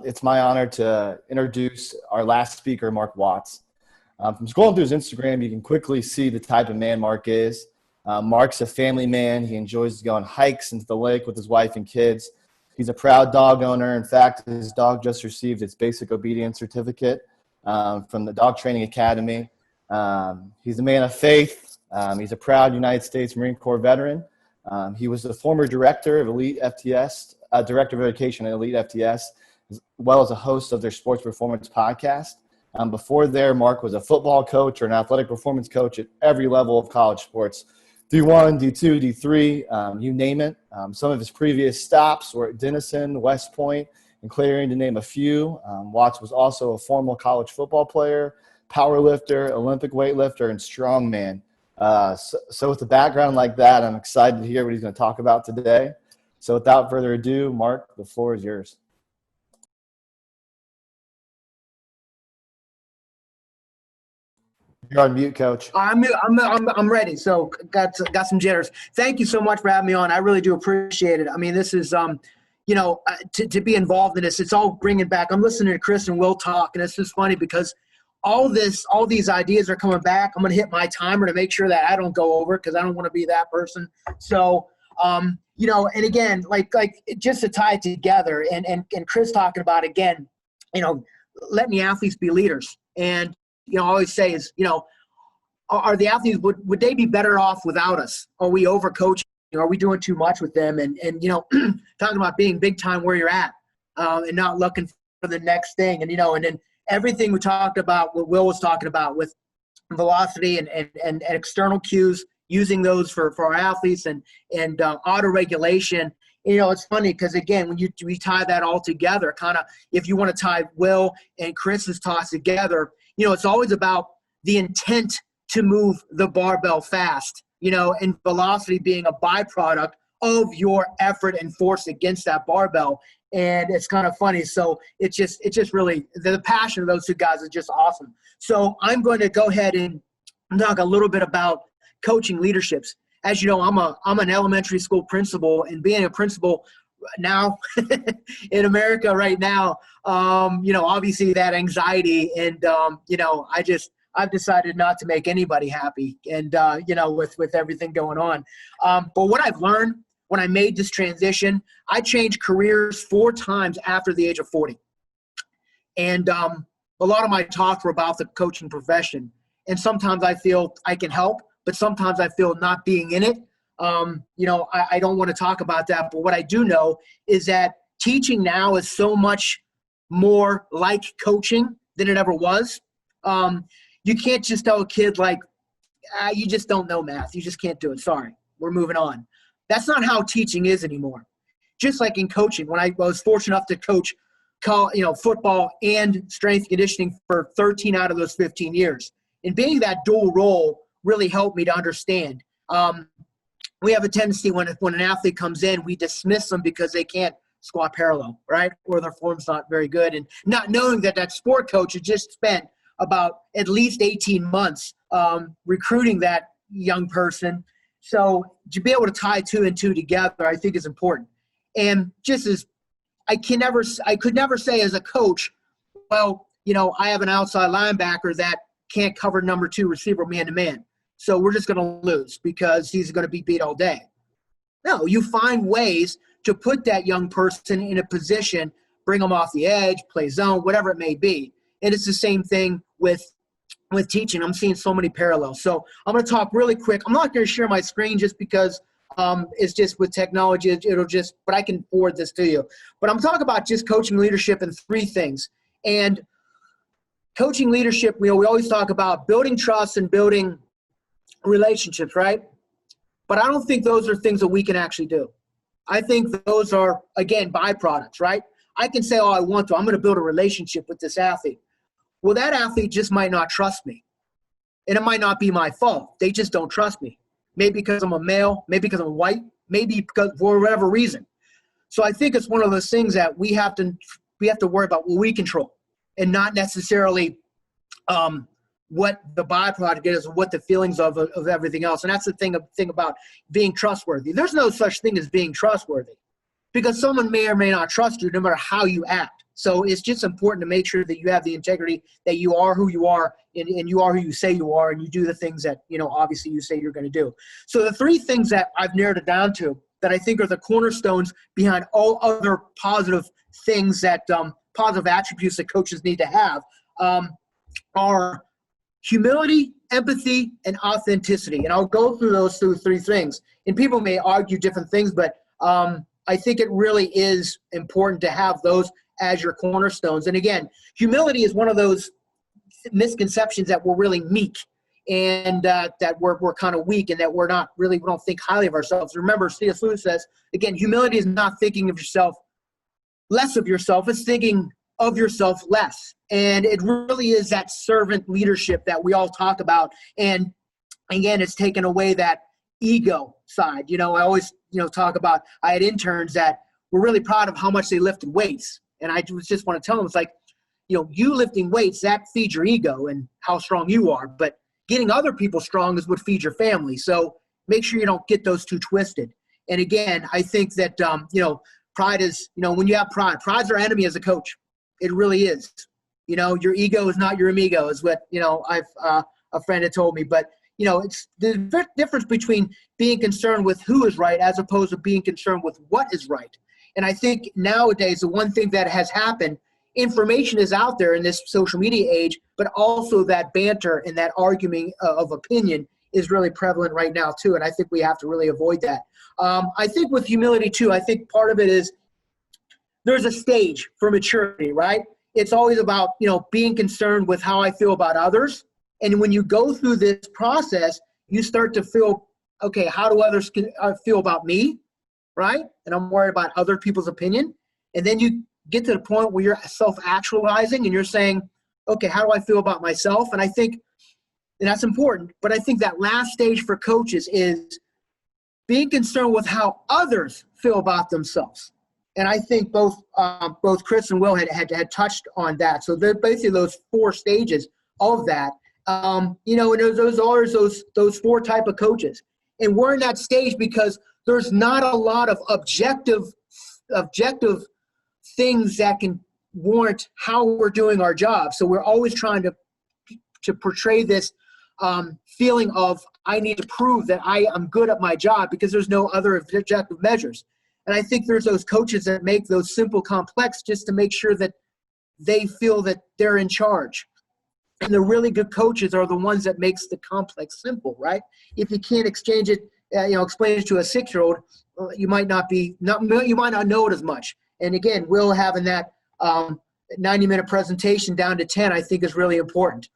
It's my honor to introduce our last speaker, Mark Watts. From scrolling through his Instagram, you can quickly see the type of man Mark is. Mark's a family man. He enjoys to go on hikes into the lake with his wife and kids. He's a proud dog owner. In fact, his dog just received its basic obedience certificate from the Dog Training Academy. He's a man of faith. He's a proud United States Marine Corps veteran. He was the former director of Elite FTS, director of education at Elite FTS, as well as a host of their sports performance podcast. Before there, Mark was a football coach or an athletic performance coach at every level of college sports, D1, D2, D3, you name it. Some of his previous stops were at Denison, West Point, and Clarion, to name a few. Watts was also a former college football player, power lifter, Olympic weightlifter, and strongman. So with a background like that, I'm excited to hear what he's going to talk about today. So without further ado, Mark, the floor is yours. You're on mute, Coach. I'm ready. So got some jitters. Thank you so much for having me on. I really do appreciate it. I mean, this is to be involved in this. It's all bringing back. I'm listening to Chris and Will talk, and it's just funny because all these ideas are coming back. I'm going to hit my timer to make sure that I don't go over because I don't want to be that person. So and again, like just to tie it together, and Chris talking about again, letting the athletes be leaders. And I always say is, are the athletes, would they be better off without us? Are we overcoaching? Are we doing too much with them? And talking about being big time where you're at and not looking for the next thing. And, and then everything we talked about, what Will was talking about with velocity and external cues, using those for our athletes and auto regulation. It's funny because, again, when we tie that all together, kind of if you want to tie Will and Chris's toss together, it's always about the intent to move the barbell fast, and velocity being a byproduct of your effort and force against that barbell. And it's kind of funny. So it's just really the passion of those two guys is just awesome. So I'm going to go ahead and talk a little bit about coaching leaderships. As you know, I'm an elementary school principal, and being a principal now in America right now, obviously that anxiety and, I've decided not to make anybody happy and, with everything going on. But what I've learned when I made this transition, I changed careers 4 times after the age of 40. And a lot of my talks were about the coaching profession. And sometimes I feel I can help, but sometimes I feel not being in it. I don't want to talk about that, but what I do know is that teaching now is so much more like coaching than it ever was. You can't just tell a kid you just don't know math. You just can't do it. Sorry, we're moving on. That's not how teaching is anymore. Just like in coaching, when I was fortunate enough to coach football and strength conditioning for 13 out of those 15 years. And being that dual role really helped me to understand. We have a tendency when an athlete comes in, we dismiss them because they can't squat parallel, right? Or their form's not very good. And not knowing that sport coach had just spent about at least 18 months recruiting that young person. So to be able to tie 2 and 2 together, I think is important. And just as I could never say as a coach, well, I have an outside linebacker that can't cover number 2 receiver man-to-man. So we're just going to lose because he's going to be beat all day. No, you find ways to put that young person in a position, bring them off the edge, play zone, whatever it may be. And it's the same thing with teaching. I'm seeing so many parallels. So I'm going to talk really quick. I'm not going to share my screen just because it's just with technology. But I can forward this to you. But I'm talking about just coaching leadership in 3 things. And coaching leadership, we always talk about building trust and building relationships, right? But I don't think those are things that we can actually do. I think those are, again, byproducts, right? I can say, I want to. I'm going to build a relationship with this athlete. Well, that athlete just might not trust me. And it might not be my fault. They just don't trust me. Maybe because I'm a male, maybe because I'm white, maybe because for whatever reason. So I think it's one of those things that we have to worry about what we control and not necessarily what the byproduct is, what the feelings of everything else. And that's the thing about being trustworthy. There's no such thing as being trustworthy because someone may or may not trust you no matter how you act. So it's just important to make sure that you have the integrity, that you are who you are, and you are who you say you are, and you do the things that, obviously you say you're going to do. So the three things that I've narrowed it down to that I think are the cornerstones behind all other positive things that positive attributes that coaches need to have are humility, empathy, and authenticity. And I'll go through those three things. And people may argue different things, but I think it really is important to have those as your cornerstones. And again, humility is one of those misconceptions that we're really meek and that we're kind of weak and that we don't think highly of ourselves. Remember, C.S. Lewis says, again, humility is not thinking of yourself less of yourself, it's thinking of yourself less. And it really is that servant leadership that we all talk about. And again, it's taken away that ego side. I always, talk about, I had interns that were really proud of how much they lifted weights. And I just want to tell them, it's like, you lifting weights, that feeds your ego and how strong you are. But getting other people strong is what feeds your family. So make sure you don't get those two twisted. And again, I think that, pride is, when you have pride's our enemy as a coach. It really is. Your ego is not your amigo is what, a friend had told me. But, it's the difference between being concerned with who is right as opposed to being concerned with what is right. And I think nowadays, the one thing that has happened, information is out there in this social media age, but also that banter and that arguing of opinion is really prevalent right now too. And I think we have to really avoid that. I think with humility too, I think part of it is there's a stage for maturity, right? It's always about, being concerned with how I feel about others. And when you go through this process, you start to feel, okay, how do others feel about me, right? And I'm worried about other people's opinion. And then you get to the point where you're self-actualizing and you're saying, okay, how do I feel about myself? And I think, and that's important, but I think that last stage for coaches is being concerned with how others feel about themselves. And I think both Chris and Will had touched on that. So they're basically those four stages of that. And those are those four type of coaches. And we're in that stage because there's not a lot of objective things that can warrant how we're doing our job. So we're always trying to portray this feeling of I need to prove that I am good at my job because there's no other objective measures. And I think there's those coaches that make those simple complex just to make sure that they feel that they're in charge. And the really good coaches are the ones that makes the complex simple, right? If you can't explain it to a 6-year-old, you might not know it as much. And again, Will having that 90-minute presentation down to 10, I think is really important.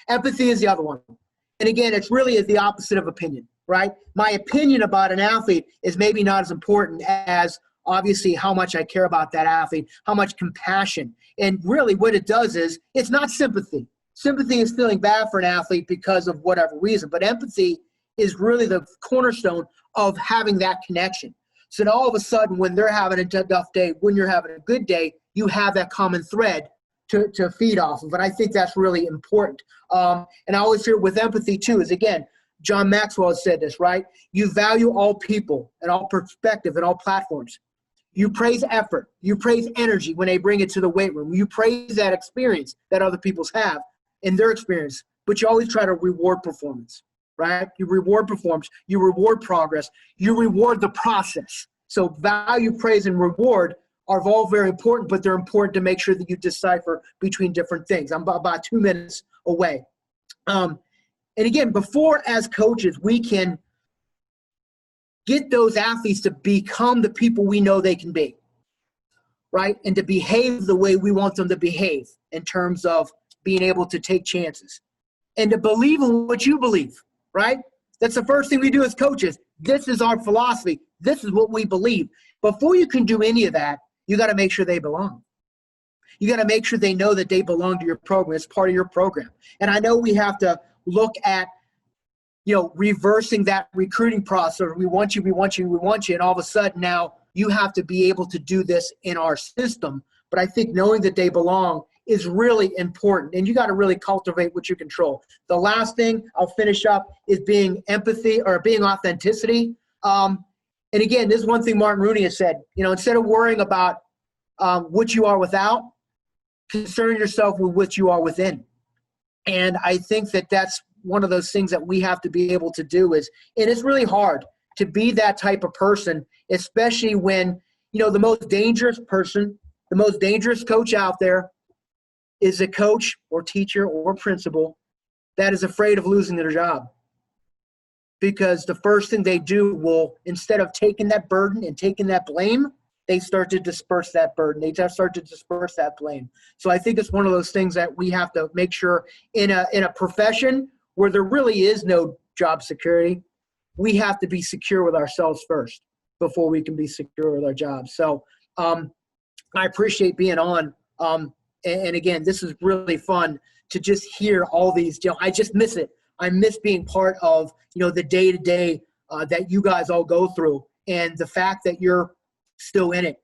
Empathy is the other one. And again, it's really the opposite of opinion, right? My opinion about an athlete is maybe not as important as obviously how much I care about that athlete, how much compassion. And really what it does is it's not sympathy. Sympathy is feeling bad for an athlete because of whatever reason. But empathy is really the cornerstone of having that connection. So now all of a sudden when they're having a tough day, when you're having a good day, you have that common thread to feed off of. And I think that's really important. And I always hear with empathy too is, again, John Maxwell has said this, right? You value all people and all perspective and all platforms. You praise effort. You praise energy when they bring it to the weight room. You praise that experience that other people have in their experience, but you always try to reward performance, right? You reward performance. You reward progress. You reward the process. So value, praise, and reward are all very important, but they're important to make sure that you decipher between different things. I'm about 2 minutes away. And again, before as coaches, we can get those athletes to become the people we know they can be, right? And to behave the way we want them to behave in terms of being able to take chances and to believe in what you believe, right? That's the first thing we do as coaches. This is our philosophy. This is what we believe. Before you can do any of that, you got to make sure they belong. You got to make sure they know that they belong to your program. It's part of your program. And I know we have to look at, reversing that recruiting process. We want you, we want you, we want you. And all of a sudden now you have to be able to do this in our system. But I think knowing that they belong is really important. And you got to really cultivate what you control. The last thing I'll finish up is being empathy or being authenticity. And again, this is one thing Martin Rooney has said, instead of worrying about what you are without. Concern yourself with what you are within. And I think that that's one of those things that we have to be able to do is, and it's really hard to be that type of person, especially when, the most dangerous person, the most dangerous coach out there is a coach or teacher or principal that is afraid of losing their job. Because the first thing they do will, instead of taking that burden and taking that blame, they start to disperse that burden. They just start to disperse that blame. So I think it's one of those things that we have to make sure in a profession where there really is no job security, we have to be secure with ourselves first before we can be secure with our jobs. So I appreciate being on. And again, this is really fun to just hear all these. I just miss it. I miss being part of, the day-to-day that you guys all go through, and the fact that you're still in it.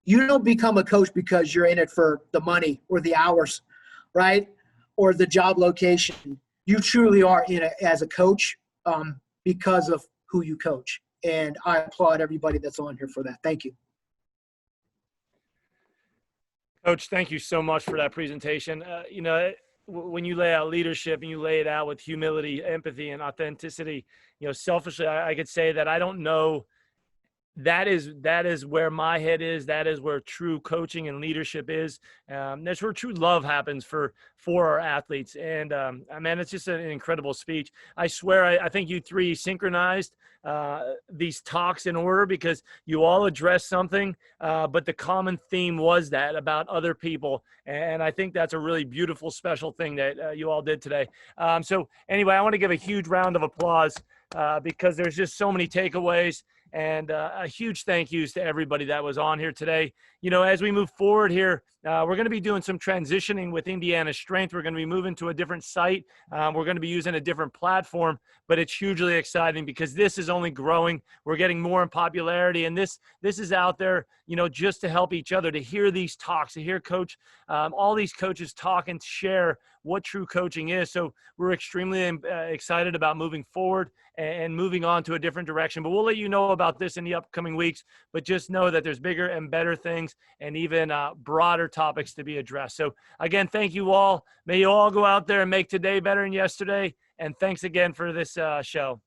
You don't become a coach because you're in it for the money or the hours, right? Or the job location. You truly are in it as a coach because of who you coach. And I applaud everybody that's on here for that. Thank you. Coach, thank you so much for that presentation. When you lay out leadership and you lay it out with humility, empathy, and authenticity, selfishly, I could say that I don't know. That is where my head is. That is where true coaching and leadership is. That's where true love happens for our athletes. And man, it's just an incredible speech. I swear, I think you three synchronized these talks in order because you all addressed something, but the common theme was that about other people. And I think that's a really beautiful, special thing that you all did today. So anyway, I want to give a huge round of applause because there's just so many takeaways. And a huge thank yous to everybody that was on here today. As we move forward here, we're going to be doing some transitioning with Indiana Strength. We're going to be moving to a different site. We're going to be using a different platform, but it's hugely exciting because this is only growing. We're getting more in popularity, and this is out there, just to help each other, to hear these talks, to hear all these coaches talk and share what true coaching is. So we're extremely excited about moving forward and moving on to a different direction. But we'll let you know about this in the upcoming weeks. But just know that there's bigger and better things and even broader topics to be addressed. So again, thank you all. May you all go out there and make today better than yesterday. And thanks again for this show.